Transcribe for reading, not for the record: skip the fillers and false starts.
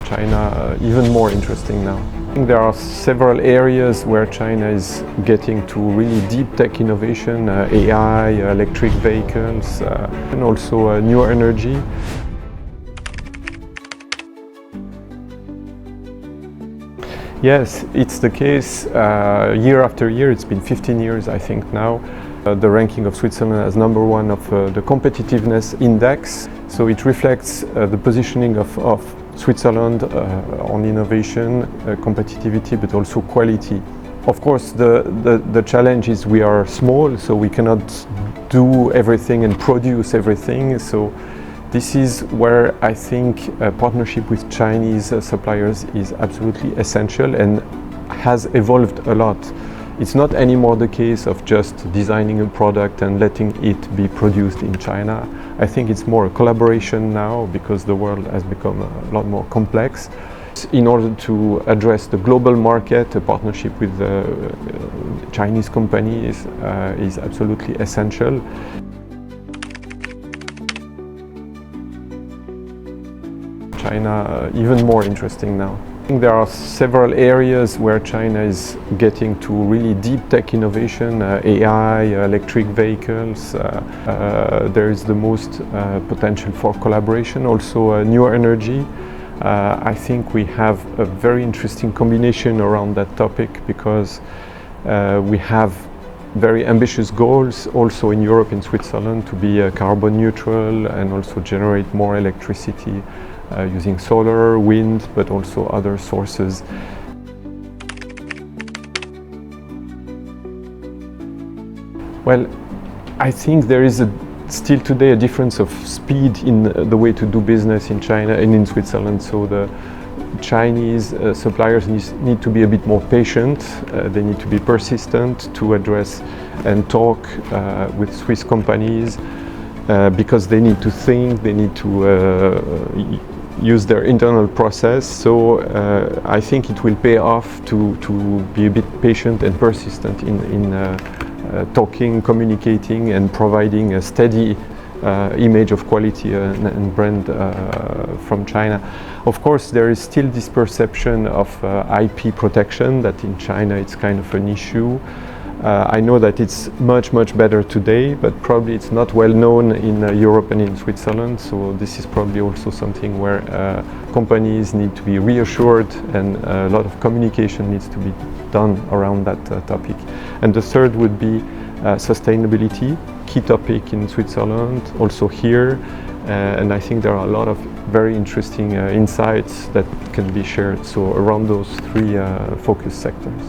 China even more interesting now. I think there are several areas where China is getting to really deep tech innovation, AI, electric vehicles, and also new energy. Yes, it's the case year after year. It's been 15 years, I think, now. The ranking of Switzerland as number one of the competitiveness index. So it reflects the positioning of Switzerland on innovation, competitivity, but also quality. Of course, the challenge is we are small, so we cannot do everything and produce everything. So this is where I think a partnership with Chinese suppliers is absolutely essential and has evolved a lot. It's not anymore the case of just designing a product and letting it be produced in China. I think it's more a collaboration now because the world has become a lot more complex. In order to address the global market, a partnership with Chinese companies is absolutely essential. China even more interesting now. There are several areas where China is getting to really deep tech innovation, AI, electric vehicles. There is the most potential for collaboration, also new energy. I think we have a very interesting combination around that topic because we have very ambitious goals also in Europe and Switzerland to be carbon neutral and also generate more electricity using solar, wind, but also other sources. Well, I think there is still today a difference of speed in the way to do business in China and in Switzerland. So the Chinese suppliers need to be a bit more patient. They need to be persistent to address and talk with Swiss companies because they need to think, they need to use their internal process. So I think it will pay off to be a bit patient and persistent in talking, communicating and providing a steady image of quality and brand from China. Of course, there is still this perception of IP protection that in China it's kind of an issue. I know that it's much better today, but probably it's not well known in Europe and in Switzerland. So this is probably also something where companies need to be reassured and a lot of communication needs to be done around that topic. And the third would be sustainability, key topic in Switzerland, also here. And I think there are a lot of very interesting insights that can be shared. So around those three focus sectors.